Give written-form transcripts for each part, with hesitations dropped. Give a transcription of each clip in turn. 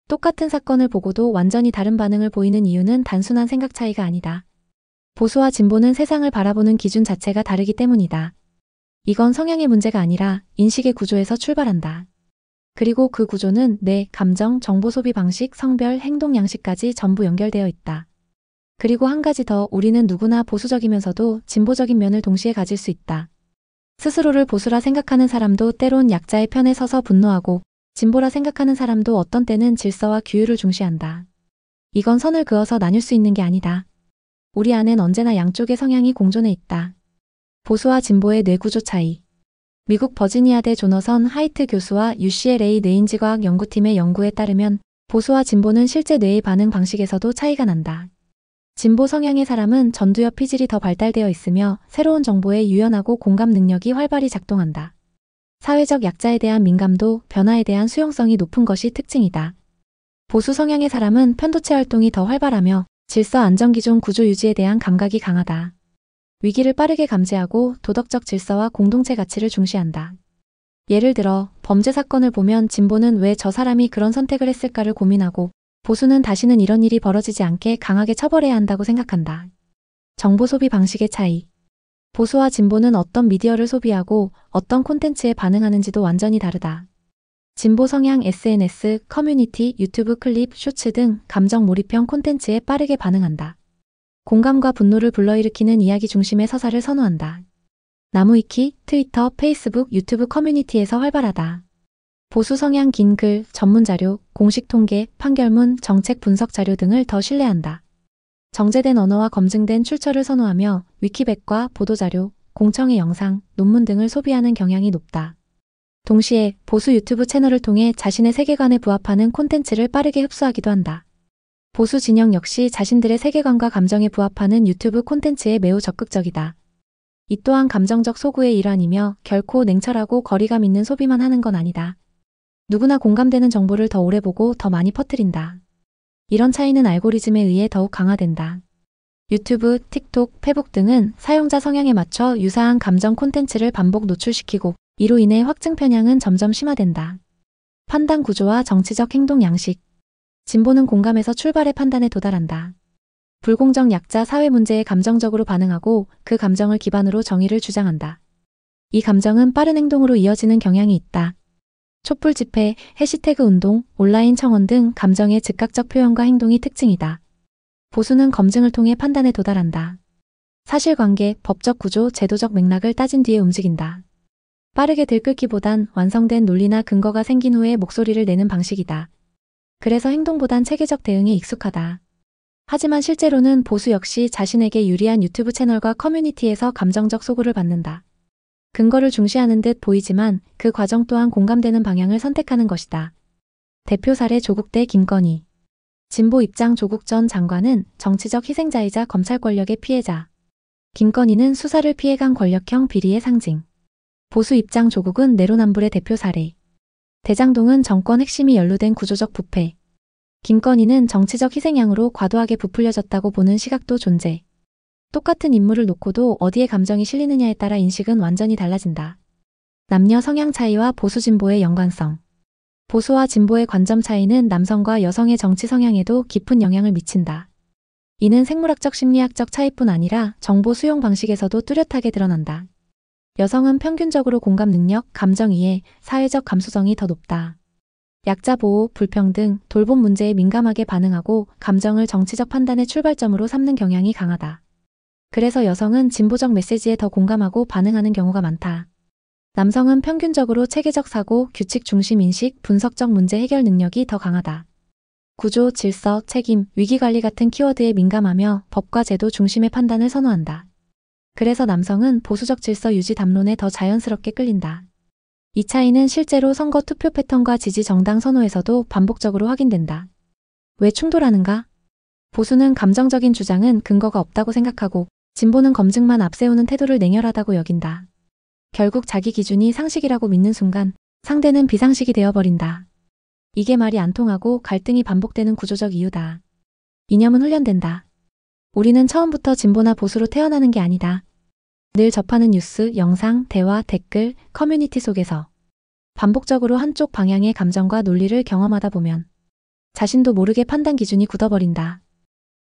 똑같은 사건을 보고도 완전히 다른 반응을 보이는 이유는 단순한 생각 차이가 아니다. 보수와 진보는 세상을 바라보는 기준 자체가 다르기 때문이다. 이건 성향의 문제가 아니라 인식의 구조에서 출발한다. 그리고 그 구조는 뇌, 감정, 정보 소비 방식, 성별, 행동 양식까지 전부 연결되어 있다. 그리고 한 가지 더, 우리는 누구나 보수적이면서도 진보적인 면을 동시에 가질 수 있다. 스스로를 보수라 생각하는 사람도 때론 약자의 편에 서서 분노하고, 진보라 생각하는 사람도 어떤 때는 질서와 규율을 중시한다. 이건 선을 그어서 나뉠 수 있는 게 아니다. 우리 안엔 언제나 양쪽의 성향이 공존해 있다. 보수와 진보의 뇌구조 차이. 미국 버지니아대 조너선 하이트 교수와 UCLA 뇌인지과학 연구팀의 연구에 따르면 보수와 진보는 실제 뇌의 반응 방식에서도 차이가 난다. 진보 성향의 사람은 전두엽 피질이 더 발달되어 있으며 새로운 정보에 유연하고 공감 능력이 활발히 작동한다. 사회적 약자에 대한 민감도, 변화에 대한 수용성이 높은 것이 특징이다. 보수 성향의 사람은 편도체 활동이 더 활발하며 질서 안정기존 구조 유지에 대한 감각이 강하다. 위기를 빠르게 감지하고 도덕적 질서와 공동체 가치를 중시한다. 예를 들어 범죄 사건을 보면 진보는 왜 저 사람이 그런 선택을 했을까를 고민하고, 보수는 다시는 이런 일이 벌어지지 않게 강하게 처벌해야 한다고 생각한다. 정보 소비 방식의 차이. 보수와 진보는 어떤 미디어를 소비하고 어떤 콘텐츠에 반응하는지도 완전히 다르다. 진보 성향 SNS, 커뮤니티, 유튜브 클립, 쇼츠 등 감정 몰입형 콘텐츠에 빠르게 반응한다. 공감과 분노를 불러일으키는 이야기 중심의 서사를 선호한다. 나무위키, 트위터, 페이스북, 유튜브 커뮤니티에서 활발하다. 보수 성향 긴 글, 전문 자료, 공식 통계, 판결문, 정책 분석 자료 등을 더 신뢰한다. 정제된 언어와 검증된 출처를 선호하며 위키백과 보도자료, 공청회 영상, 논문 등을 소비하는 경향이 높다. 동시에 보수 유튜브 채널을 통해 자신의 세계관에 부합하는 콘텐츠를 빠르게 흡수하기도 한다. 보수 진영 역시 자신들의 세계관과 감정에 부합하는 유튜브 콘텐츠에 매우 적극적이다. 이 또한 감정적 소구의 일환이며 결코 냉철하고 거리감 있는 소비만 하는 건 아니다. 누구나 공감되는 정보를 더 오래 보고 더 많이 퍼뜨린다. 이런 차이는 알고리즘에 의해 더욱 강화된다. 유튜브, 틱톡, 페북 등은 사용자 성향에 맞춰 유사한 감정 콘텐츠를 반복 노출시키고 이로 인해 확증 편향은 점점 심화된다. 판단 구조와 정치적 행동 양식. 진보는 공감에서 출발해 판단에 도달한다. 불공정 약자 사회 문제에 감정적으로 반응하고 그 감정을 기반으로 정의를 주장한다. 이 감정은 빠른 행동으로 이어지는 경향이 있다. 촛불 집회, 해시태그 운동, 온라인 청원 등 감정의 즉각적 표현과 행동이 특징이다. 보수는 검증을 통해 판단에 도달한다. 사실관계, 법적 구조, 제도적 맥락을 따진 뒤에 움직인다. 빠르게 들끓기보단 완성된 논리나 근거가 생긴 후에 목소리를 내는 방식이다. 그래서 행동보단 체계적 대응에 익숙하다. 하지만 실제로는 보수 역시 자신에게 유리한 유튜브 채널과 커뮤니티에서 감정적 소구를 받는다. 근거를 중시하는 듯 보이지만 그 과정 또한 공감되는 방향을 선택하는 것이다. 대표 사례 조국 대 김건희. 진보 입장 조국 전 장관은 정치적 희생자이자 검찰 권력의 피해자. 김건희는 수사를 피해간 권력형 비리의 상징. 보수 입장 조국은 내로남불의 대표 사례. 대장동은 정권 핵심이 연루된 구조적 부패. 김건희는 정치적 희생양으로 과도하게 부풀려졌다고 보는 시각도 존재. 똑같은 인물을 놓고도 어디에 감정이 실리느냐에 따라 인식은 완전히 달라진다. 남녀 성향 차이와 보수 진보의 연관성. 보수와 진보의 관점 차이는 남성과 여성의 정치 성향에도 깊은 영향을 미친다. 이는 생물학적 심리학적 차이뿐 아니라 정보 수용 방식에서도 뚜렷하게 드러난다. 여성은 평균적으로 공감 능력, 감정 이해, 사회적 감수성이 더 높다. 약자 보호, 불평등, 돌봄 문제에 민감하게 반응하고 감정을 정치적 판단의 출발점으로 삼는 경향이 강하다. 그래서 여성은 진보적 메시지에 더 공감하고 반응하는 경우가 많다. 남성은 평균적으로 체계적 사고, 규칙 중심 인식, 분석적 문제 해결 능력이 더 강하다. 구조, 질서, 책임, 위기관리 같은 키워드에 민감하며 법과 제도 중심의 판단을 선호한다. 그래서 남성은 보수적 질서 유지 담론에 더 자연스럽게 끌린다. 이 차이는 실제로 선거 투표 패턴과 지지 정당 선호에서도 반복적으로 확인된다. 왜 충돌하는가? 보수는 감정적인 주장은 근거가 없다고 생각하고 진보는 검증만 앞세우는 태도를 냉혈하다고 여긴다. 결국 자기 기준이 상식이라고 믿는 순간 상대는 비상식이 되어버린다. 이게 말이 안 통하고 갈등이 반복되는 구조적 이유다. 이념은 훈련된다. 우리는 처음부터 진보나 보수로 태어나는 게 아니다. 늘 접하는 뉴스, 영상, 대화, 댓글, 커뮤니티 속에서 반복적으로 한쪽 방향의 감정과 논리를 경험하다 보면 자신도 모르게 판단 기준이 굳어버린다.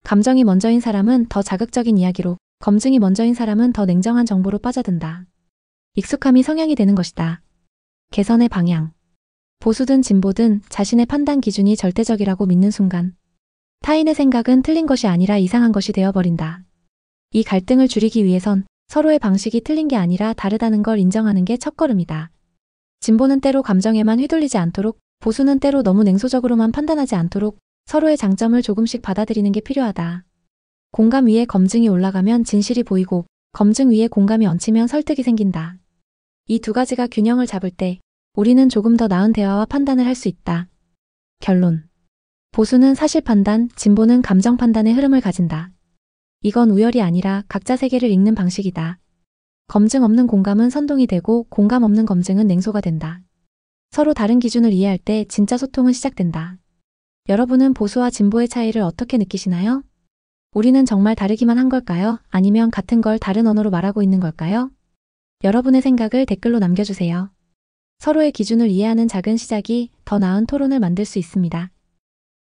감정이 먼저인 사람은 더 자극적인 이야기로, 검증이 먼저인 사람은 더 냉정한 정보로 빠져든다. 익숙함이 성향이 되는 것이다. 개선의 방향. 보수든 진보든 자신의 판단 기준이 절대적이라고 믿는 순간 타인의 생각은 틀린 것이 아니라 이상한 것이 되어버린다. 이 갈등을 줄이기 위해선 서로의 방식이 틀린 게 아니라 다르다는 걸 인정하는 게 첫걸음이다. 진보는 때로 감정에만 휘둘리지 않도록, 보수는 때로 너무 냉소적으로만 판단하지 않도록 서로의 장점을 조금씩 받아들이는 게 필요하다. 공감 위에 검증이 올라가면 진실이 보이고, 검증 위에 공감이 얹히면 설득이 생긴다. 이 두 가지가 균형을 잡을 때 우리는 조금 더 나은 대화와 판단을 할 수 있다. 결론. 보수는 사실 판단, 진보는 감정 판단의 흐름을 가진다. 이건 우열이 아니라 각자 세계를 읽는 방식이다. 검증 없는 공감은 선동이 되고 공감 없는 검증은 냉소가 된다. 서로 다른 기준을 이해할 때 진짜 소통은 시작된다. 여러분은 보수와 진보의 차이를 어떻게 느끼시나요? 우리는 정말 다르기만 한 걸까요? 아니면 같은 걸 다른 언어로 말하고 있는 걸까요? 여러분의 생각을 댓글로 남겨주세요. 서로의 기준을 이해하는 작은 시작이 더 나은 토론을 만들 수 있습니다.